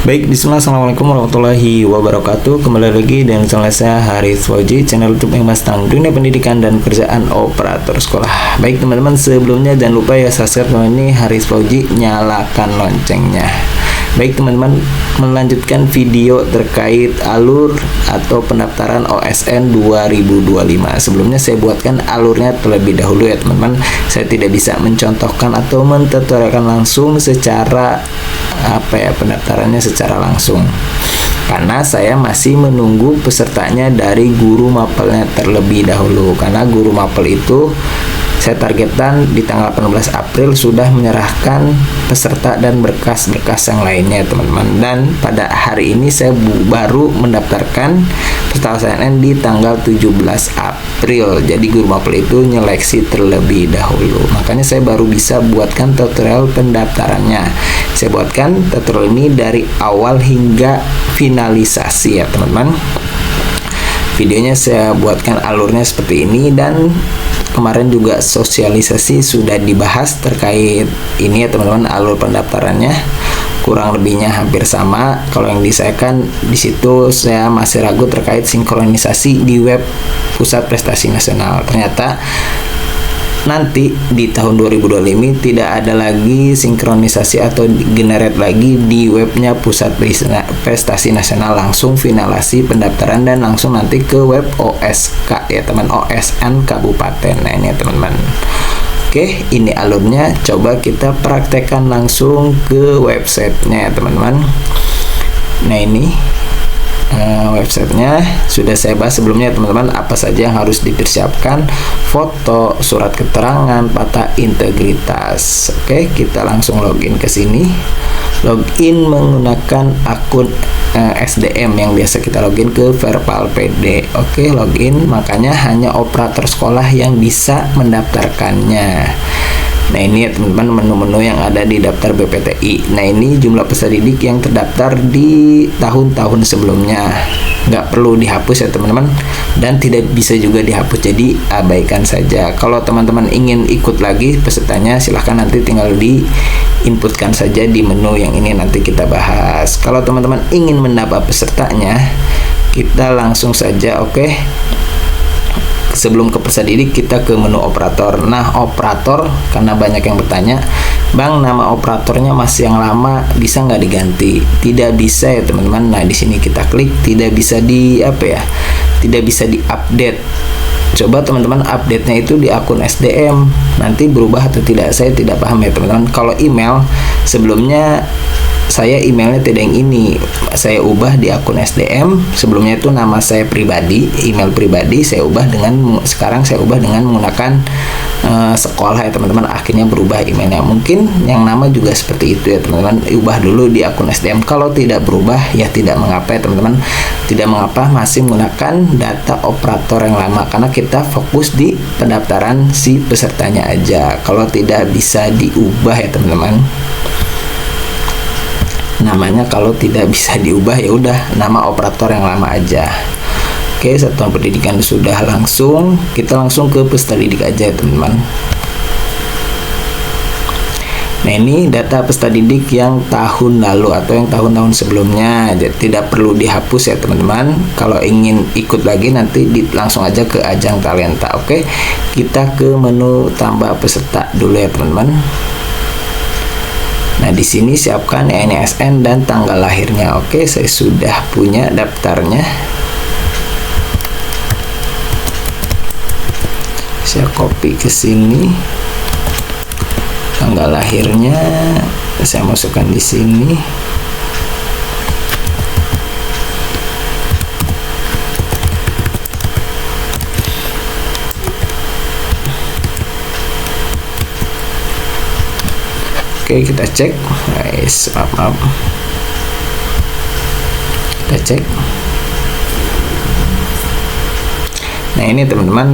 Baik, bismillah, assalamualaikum warahmatullahi wabarakatuh. Kembali lagi dengan channel saya Haris Fauji, channel YouTube yang membahas tentang dunia pendidikan dan kerjaan operator sekolah. Baik teman-teman, sebelumnya jangan lupa ya subscribe channel ini Haris Fauji, nyalakan loncengnya. Baik teman-teman, melanjutkan video terkait alur atau pendaftaran OSN 2025. Sebelumnya saya buatkan alurnya terlebih dahulu ya teman-teman. Saya tidak bisa mencontohkan atau mentutorialkan langsung secara pendaftarannya secara langsung, karena saya masih menunggu pesertanya dari guru mapelnya terlebih dahulu. Karena guru mapel itu saya targetkan di tanggal 18 April sudah menyerahkan peserta dan berkas-berkas yang lainnya teman-teman. Dan pada hari ini saya baru mendaftarkan peserta OSN di tanggal 17 April. Jadi guru mapel itu nyeleksi terlebih dahulu. Makanya saya baru bisa buatkan tutorial pendaftarannya. Saya buatkan tutorial ini dari awal hingga finalisasi ya teman-teman. Videonya saya buatkan alurnya seperti ini, dan kemarin juga sosialisasi sudah dibahas terkait ini ya teman-teman. Alur pendaftarannya kurang lebihnya hampir sama. Kalau yang disayangkan di situ saya masih ragu terkait sinkronisasi di web Pusat Prestasi Nasional. Ternyata nanti di tahun 2025 tidak ada lagi sinkronisasi atau generate lagi di webnya Pusat Prestasi Nasional. Langsung finalisasi pendaftaran dan langsung nanti ke web OSK ya teman, OSN Kabupaten. Nah ini ya teman-teman. Oke, ini alurnya. Coba kita praktekkan langsung ke websitenya ya teman-teman. Nah ini websitenya sudah saya bahas sebelumnya teman-teman, apa saja yang harus dipersiapkan: foto, surat keterangan, fakta integritas. Oke, kita langsung login ke sini. Login menggunakan akun SDM yang biasa kita login ke Verpal PD. Oke, login, makanya hanya operator sekolah yang bisa mendaftarkannya. Nah ini ya teman-teman, menu-menu yang ada di daftar BPTI. Nah ini jumlah peserta didik yang terdaftar di tahun-tahun sebelumnya. Nggak perlu dihapus ya teman-teman, dan tidak bisa juga dihapus, jadi abaikan saja. Kalau teman-teman ingin ikut lagi pesertanya, silahkan nanti tinggal di inputkan saja di menu yang ini nanti kita bahas. Kalau teman-teman ingin menambah pesertanya, kita langsung saja sebelum ke peserta didik kita ke menu operator. Nah operator, karena banyak yang bertanya, Bang, nama operatornya masih yang lama, bisa nggak diganti? Tidak bisa ya teman-teman. Nah di sini kita klik, tidak bisa tidak bisa diupdate. Coba teman-teman update-nya itu di akun SDM, nanti berubah atau tidak saya tidak paham ya teman-teman. Kalau email, sebelumnya saya emailnya tidak yang ini, saya ubah di akun SDM. Sebelumnya itu nama saya pribadi, email pribadi, sekarang saya ubah dengan menggunakan sekolah ya teman-teman. Akhirnya berubah emailnya. Mungkin yang nama juga seperti itu ya teman-teman, ubah dulu di akun SDM. Kalau tidak berubah ya tidak mengapa ya teman-teman, tidak mengapa, masih menggunakan data operator yang lama, karena kita fokus di pendaftaran si pesertanya aja. Kalau tidak bisa diubah ya teman-teman, namanya kalau tidak bisa diubah ya udah nama operator yang lama aja. Oke, satuan pendidikan sudah, kita langsung ke peserta didik aja ya teman-teman. Nah ini data peserta didik yang tahun lalu atau yang tahun-tahun sebelumnya, jadi tidak perlu dihapus ya teman-teman. Kalau ingin ikut lagi nanti langsung aja ke ajang talenta. Oke, kita ke menu tambah peserta dulu ya teman-teman. Nah di sini siapkan NISN dan tanggal lahirnya. Oke, saya sudah punya daftarnya. Saya copy ke sini. Tanggal lahirnya saya masukkan di sini. Oke, kita cek. Maaf. Kita cek. Nah ini teman-teman,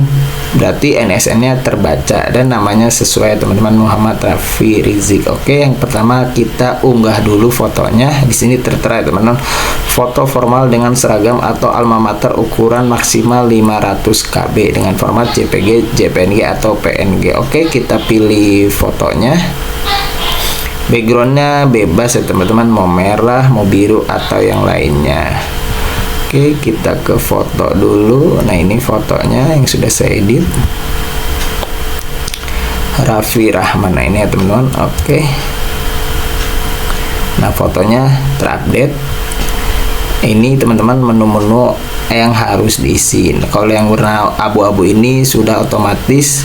berarti NSN-nya terbaca dan namanya sesuai teman-teman, Muhammad Rafi Rizik. Oke, yang pertama kita unggah dulu fotonya. Di sini tertera teman-teman, foto formal dengan seragam atau alma mater ukuran maksimal 500 KB dengan format JPG, JPNG atau PNG. Oke, kita pilih fotonya. Backgroundnya bebas ya teman-teman, mau merah, mau biru atau yang lainnya. Oke, kita ke foto dulu. Nah, ini fotonya yang sudah saya edit, Raffi Rahman. Nah, ini ya teman-teman. Oke, nah fotonya terupdate. Ini teman-teman menu-menu yang harus diisi. Kalau yang warna abu-abu ini sudah otomatis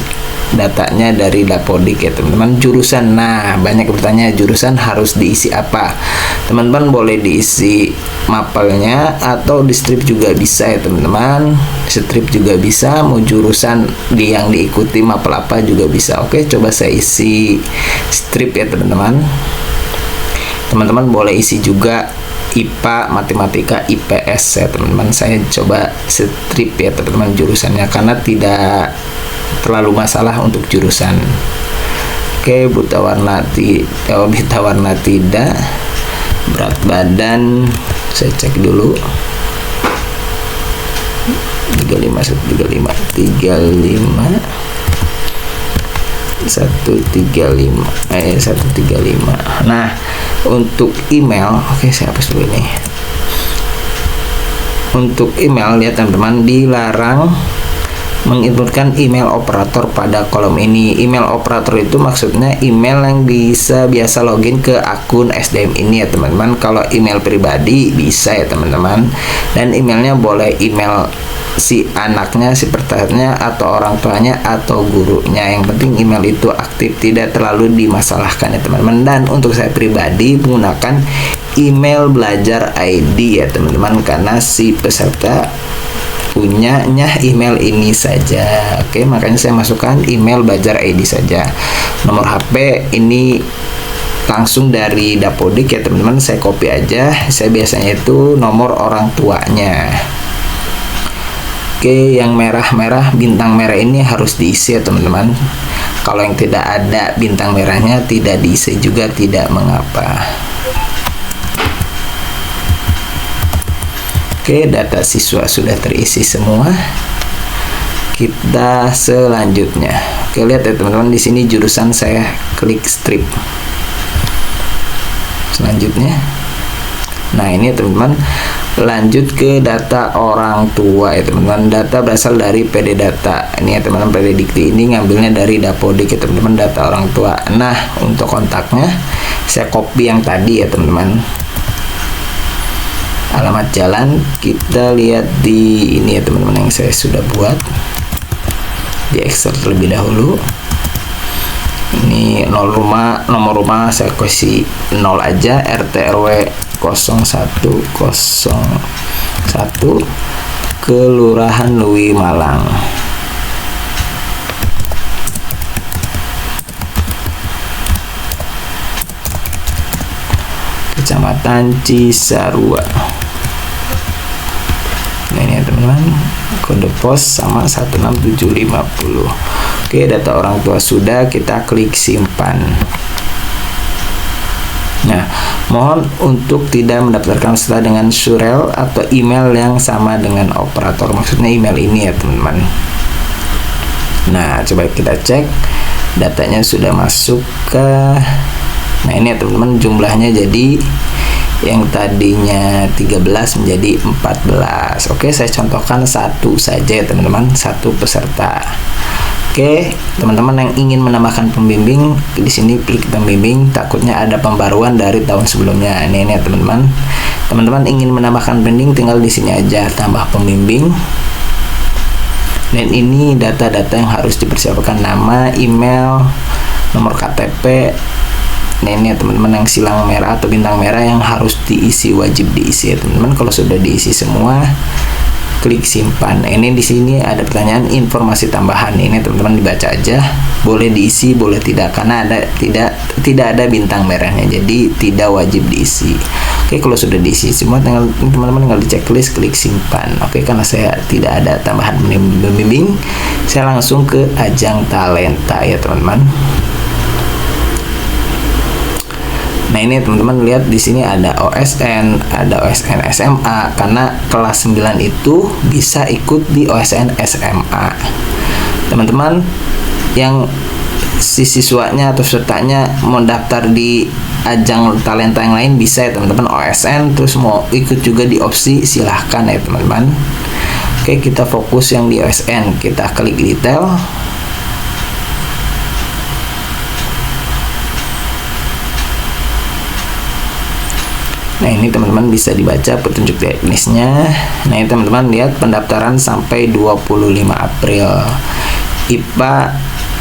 datanya dari Dapodik ya teman-teman. Jurusan, nah banyak bertanya jurusan harus diisi apa. Teman-teman boleh diisi mapelnya atau di strip juga bisa ya teman-teman. Strip juga bisa, mau jurusan yang diikuti mapel apa juga bisa. Oke, coba saya isi strip ya teman-teman. Teman-teman boleh isi juga IPA, matematika, IPS ya teman-teman. Saya coba strip ya teman-teman jurusannya karena tidak terlalu masalah untuk jurusan. Oke, buta warna tidak. Berat badan saya cek dulu. 135. Nah, untuk email, oke saya hapus dulu ini. Untuk email ya teman-teman, dilarang menginputkan email operator pada kolom ini. Email operator itu maksudnya email yang biasa login ke akun SDM ini ya teman-teman. Kalau email pribadi bisa ya teman-teman, dan emailnya boleh email si anaknya, si pesertanya, atau orang tuanya atau gurunya. Yang penting email itu aktif, tidak terlalu dimasalahkan ya teman-teman. Dan untuk saya pribadi menggunakan email belajar ID ya teman-teman, karena si peserta punyanya email ini saja. Oke, makanya saya masukkan email belajar ID saja. Nomor HP ini langsung dari Dapodik ya teman-teman, saya copy aja. Saya biasanya itu nomor orang tuanya. Oke, yang merah-merah, bintang merah ini harus diisi ya teman-teman. Kalau yang tidak ada bintang merahnya tidak diisi juga tidak mengapa. Oke, data siswa sudah terisi semua. Kita selanjutnya. Oke, lihat ya teman-teman, di sini jurusan saya klik strip. Selanjutnya. Nah, ini teman-teman, lanjut ke data orang tua ya teman-teman. Data berasal dari PD Data. Ini ya teman-teman, PD Dikti ini ngambilnya dari Dapodik ya teman-teman, data orang tua. Nah, untuk kontaknya saya copy yang tadi ya teman-teman. Alamat jalan kita lihat di ini ya teman-teman, yang saya sudah buat di Excel terlebih dahulu. Ini nomor rumah saya kasih 0 aja. RT RW 0101 Kelurahan Lui Malang. Kecamatan Cisarua. Nah, ini ya teman-teman, kode pos sama 16750. Oke, data orang tua sudah, kita klik simpan. Nah, mohon untuk tidak mendaftarkan peserta dengan surel atau email yang sama dengan operator, maksudnya email ini ya teman-teman. Nah, coba kita cek datanya sudah masuk ke. Nah, ini ya teman-teman, jumlahnya jadi yang tadinya 13 menjadi 14. Oke, saya contohkan satu saja ya teman-teman, satu peserta. Oke, teman-teman yang ingin menambahkan pembimbing, di sini klik pembimbing, takutnya ada pembaruan dari tahun sebelumnya. Ini ya teman-teman. Teman-teman ingin menambahkan pembimbing, tinggal di sini aja tambah pembimbing. Dan ini data-data yang harus dipersiapkan, nama, email, nomor KTP. Nah, ini ya teman-teman, yang silang merah atau bintang merah yang harus diisi, wajib diisi ya teman-teman. Kalau sudah diisi semua, klik simpan. Ini di sini ada pertanyaan informasi tambahan. Ini teman-teman dibaca aja, boleh diisi, boleh tidak, karena ada tidak ada bintang merahnya, jadi tidak wajib diisi. Oke, kalau sudah diisi semua, teman-teman tinggal di checklist, klik simpan. Oke, karena saya tidak ada tambahan pembimbing, saya langsung ke ajang talenta ya teman-teman. Nah, ini teman-teman lihat di sini ada OSN SMA, karena kelas 9 itu bisa ikut di OSN SMA. Teman-teman yang si siswanya atau pesertanya mau daftar di ajang talenta yang lain bisa ya teman-teman, OSN, terus mau ikut juga di opsi silahkan ya teman-teman. Oke, kita fokus yang di OSN, kita klik detail. Nah ini teman-teman bisa dibaca petunjuk teknisnya. Nah ini teman-teman lihat pendaftaran sampai 25 April. IPA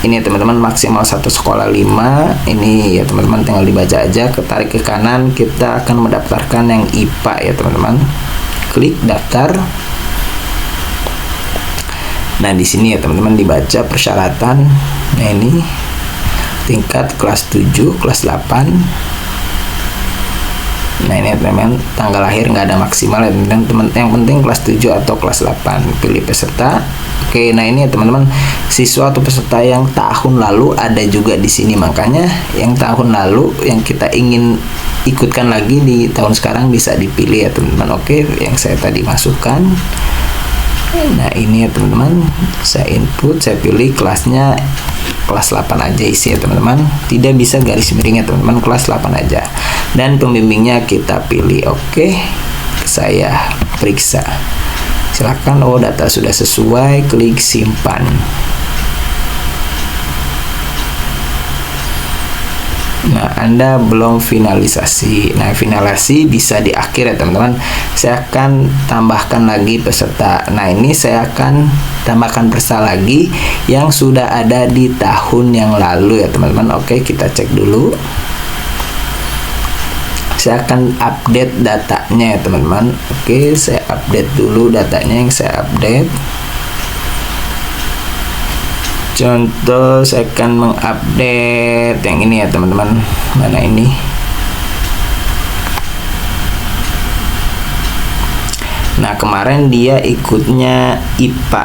ini teman-teman maksimal satu sekolah 5. Ini ya teman-teman tinggal dibaca aja, ketarik ke kanan, kita akan mendaftarkan yang IPA ya teman-teman. Klik daftar. Nah di sini ya teman-teman dibaca persyaratan. Nah ini tingkat kelas 7, kelas 8. Nah ini teman-teman tanggal lahir nggak ada maksimal ya teman-teman, yang penting kelas 7 atau kelas 8. Pilih peserta. Oke, nah ini ya teman-teman, siswa atau peserta yang tahun lalu ada juga di sini, makanya yang tahun lalu yang kita ingin ikutkan lagi di tahun sekarang bisa dipilih ya teman-teman. Oke, yang saya tadi masukkan. Nah ini ya teman-teman, saya input, saya pilih kelasnya kelas 8 aja isi ya teman-teman, tidak bisa garis miring ya teman-teman, kelas 8 aja, dan pembimbingnya kita pilih. Oke, saya periksa, silakan. Oh, data sudah sesuai, klik simpan. Nah Anda belum finalisasi. Nah finalisasi bisa di akhir ya teman-teman. Saya akan tambahkan lagi peserta. Nah ini saya akan tambahkan peserta lagi yang sudah ada di tahun yang lalu ya teman-teman. Oke, kita cek dulu. Saya akan update datanya ya teman-teman. Oke, saya update dulu datanya yang saya update. Contoh, saya akan mengupdate yang ini ya teman-teman. Mana ini? Nah kemarin dia ikutnya IPA.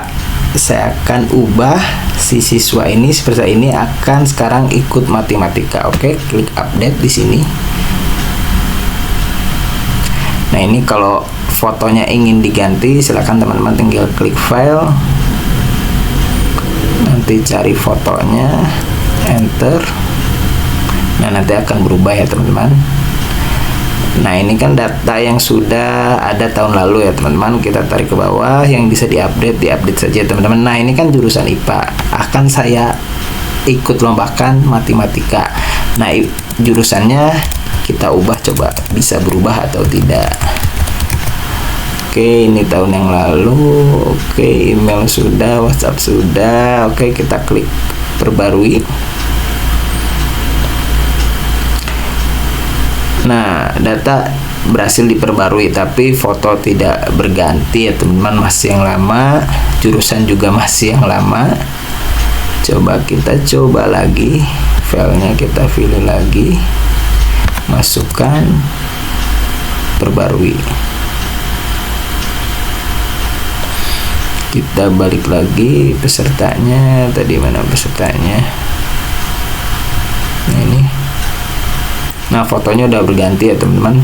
Saya akan ubah si siswa ini, seperti ini akan sekarang ikut matematika. Oke, klik update di sini. Nah ini kalau fotonya ingin diganti, silakan teman-teman tinggal klik file. Nanti cari fotonya, enter. Nah nanti akan berubah ya teman-teman. Nah ini kan data yang sudah ada tahun lalu ya teman-teman. Kita tarik ke bawah, yang bisa diupdate saja teman-teman. Nah ini kan jurusan IPA, akan saya ikut lombakan matematika. Nah jurusannya kita ubah, coba bisa berubah atau tidak. Oke, ini tahun yang lalu. Oke, email sudah, WhatsApp sudah. Oke, kita klik perbarui. Nah, data berhasil diperbarui, tapi foto tidak berganti ya teman-teman, masih yang lama. Jurusan juga masih yang lama. Coba kita coba lagi, filenya kita pilih lagi, masukkan, perbarui. Kita balik lagi pesertanya, tadi mana pesertanya? Nah ini. Nah fotonya udah berganti ya teman-teman.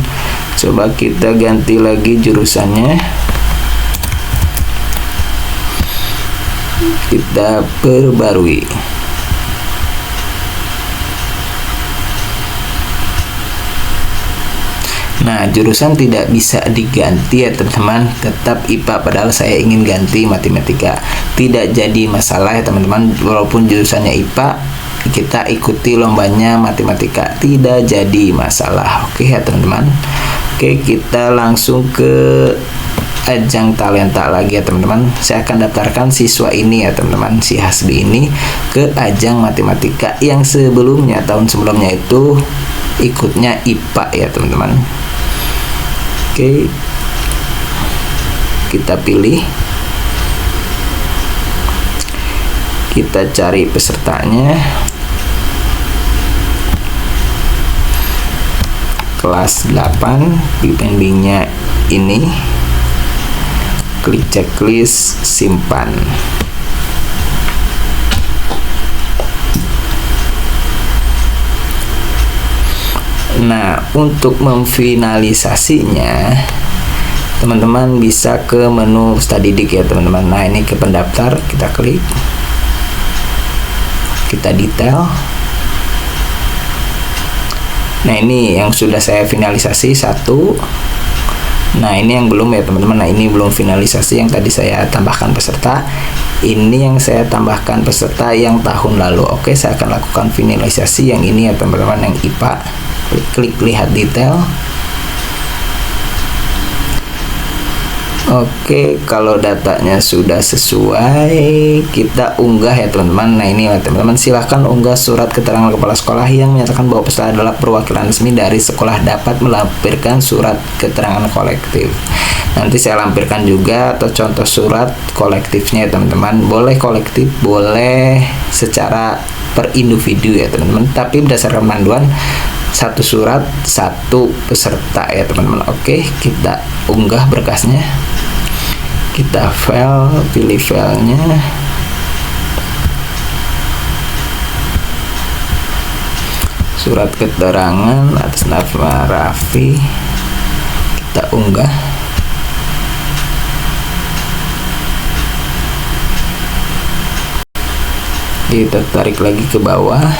Coba kita ganti lagi jurusannya. Kita perbarui. Nah jurusan tidak bisa diganti ya teman-teman, tetap IPA, padahal saya ingin ganti matematika. Tidak jadi masalah ya teman-teman, walaupun jurusannya IPA, kita ikuti lombanya matematika, tidak jadi masalah. Oke ya teman-teman. Oke, kita langsung ke ajang talenta lagi ya teman-teman. Saya akan daftarkan siswa ini ya teman-teman, si Hasbi ini ke ajang matematika yang sebelumnya, tahun sebelumnya itu ikutnya IPA ya teman-teman. Oke, kita pilih, kita cari pesertanya, kelas 8, pembimbingnya ini, klik checklist, simpan. Nah untuk memfinalisasinya teman-teman bisa ke menu Studydik ya teman-teman. Nah ini ke pendaftar, kita klik, kita detail. Nah ini yang sudah saya finalisasi satu. Nah ini yang belum ya teman-teman. Nah ini belum finalisasi yang tadi saya tambahkan peserta. Ini yang saya tambahkan peserta yang tahun lalu. Oke, saya akan lakukan finalisasi yang ini ya teman-teman, yang IPA. Klik lihat detail. Oke, kalau datanya sudah sesuai, kita unggah ya teman-teman. Nah ini ya teman-teman, silahkan unggah surat keterangan kepala sekolah yang menyatakan bahwa peserta adalah perwakilan resmi dari sekolah dapat melampirkan surat keterangan kolektif. Nanti saya lampirkan juga atau contoh surat kolektifnya ya teman-teman. Boleh kolektif, boleh secara per individu ya teman-teman, tapi berdasarkan panduan satu surat satu peserta ya teman-teman. Oke, kita unggah berkasnya. Kita file, pilih filenya. Surat keterangan atas nama Raffi. Kita unggah. Kita tarik lagi ke bawah.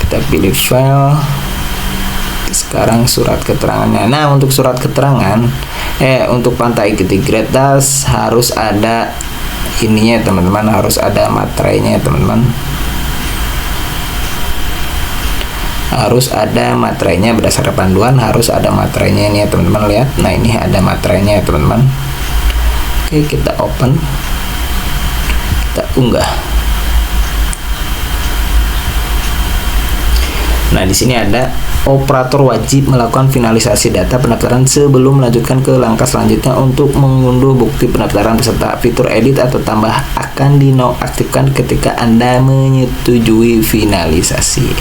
Kita pilih file. Sekarang surat keterangannya. Nah untuk surat keterangan untuk Pantai Integritas harus ada ininya teman-teman, harus ada materainya teman-teman, harus ada materainya berdasarkan panduan, harus ada materainya ini ya teman-teman. Lihat, nah ini ada materainya ya teman-teman. Oke, kita open, kita unggah. Nah di sini ada operator wajib melakukan finalisasi data pendaftaran sebelum melanjutkan ke langkah selanjutnya untuk mengunduh bukti pendaftaran peserta. Fitur edit atau tambah akan dinonaktifkan ketika Anda menyetujui finalisasi.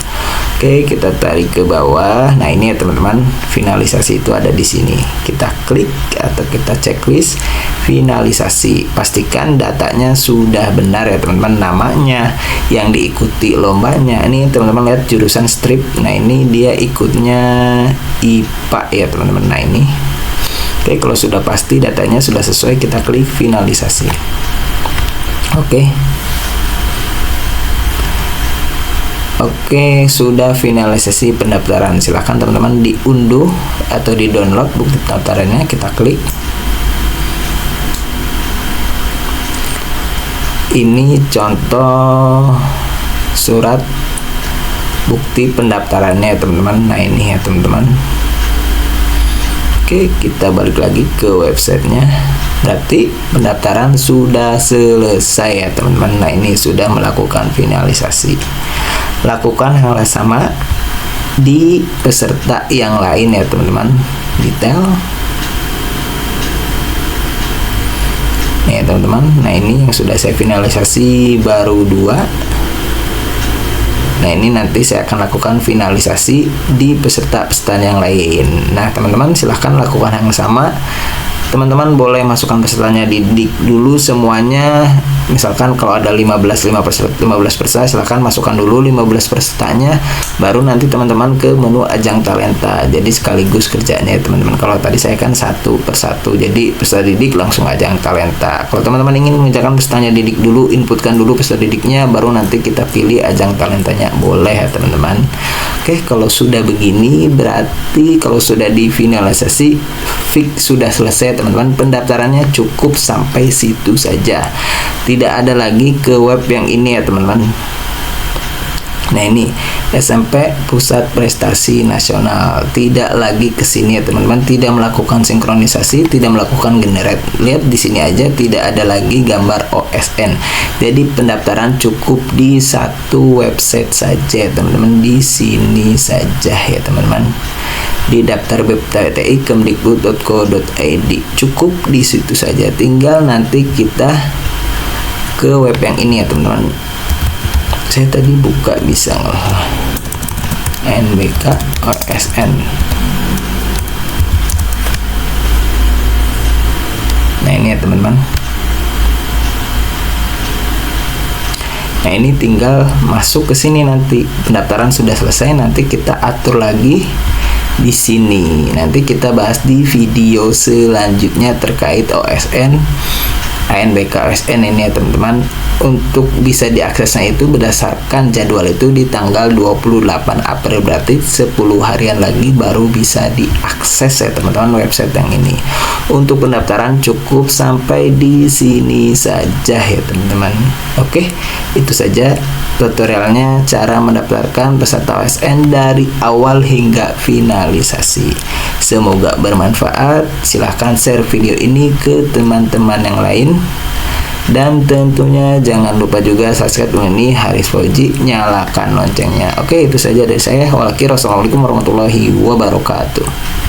Oke, kita tarik ke bawah. Nah ini ya teman-teman, finalisasi itu ada di sini. Kita klik atau kita checklist finalisasi. Pastikan datanya sudah benar ya teman-teman, namanya, yang diikuti lombanya. Ini teman-teman lihat jurusan strip. Nah ini dia ikutnya IPA ya teman-teman. Nah ini, oke, kalau sudah pasti datanya sudah sesuai, kita klik finalisasi. Oke, sudah finalisasi pendaftaran. Silahkan teman-teman diunduh atau di download bukti pendaftarannya. Kita klik. Ini contoh surat bukti pendaftarannya teman-teman. Nah ini ya teman-teman. Oke, kita balik lagi ke websitenya. Berarti pendaftaran sudah selesai ya teman-teman. Nah ini sudah melakukan finalisasi. Lakukan hal yang sama di peserta yang lain ya teman-teman. Detail. Nih ya teman-teman. Nah ini yang sudah saya finalisasi baru 2. Nah ini nanti saya akan lakukan finalisasi di peserta-peserta yang lain. Nah teman-teman silahkan lakukan hal yang sama. Teman-teman boleh masukkan pesertanya, didik dulu semuanya. Misalkan kalau ada 15 peserta, silahkan masukkan dulu 15 pesertanya, baru nanti teman-teman ke menu ajang talenta. Jadi sekaligus kerjanya teman-teman. Kalau tadi saya kan satu persatu, jadi peserta didik langsung ajang talenta. Kalau teman-teman ingin mengerjakan pesertanya didik dulu, inputkan dulu peserta didiknya, baru nanti kita pilih ajang talentanya, boleh ya teman-teman. Oke, kalau sudah begini berarti kalau sudah difinalisasi fix sudah selesai teman-teman. Pendaftarannya cukup sampai situ saja, tidak ada lagi ke web yang ini ya teman-teman. Nah ini SMP Pusat Prestasi Nasional, tidak lagi ke sini ya teman-teman, tidak melakukan sinkronisasi, tidak melakukan generate. Lihat di sini aja tidak ada lagi gambar OSN. Jadi pendaftaran cukup di satu website saja teman-teman, di sini saja ya teman-teman. Di daftar web TI kemdikbud.co.id, cukup di situ saja. Tinggal nanti kita ke web yang ini ya teman-teman. Saya tadi buka bisa NBK OSN. Nah ini ya teman-teman. Nah ini tinggal masuk ke sini, nanti pendaftaran sudah selesai, nanti kita atur lagi di sini. Nanti kita bahas di video selanjutnya terkait OSN ANBK OSN ini ya teman-teman. Untuk bisa diaksesnya itu berdasarkan jadwal itu di tanggal 28 April, berarti 10 harian lagi baru bisa diakses ya teman-teman website yang ini. Untuk pendaftaran cukup sampai di sini saja ya teman-teman. Oke, itu saja tutorialnya cara mendaftarkan peserta OSN dari awal hingga finalisasi. Semoga bermanfaat. Silahkan share video ini ke teman-teman yang lain. Dan tentunya jangan lupa juga subscribe ini Haris Fauzi, nyalakan loncengnya. Oke, itu saja dari saya. Wassalamualaikum warahmatullahi wabarakatuh.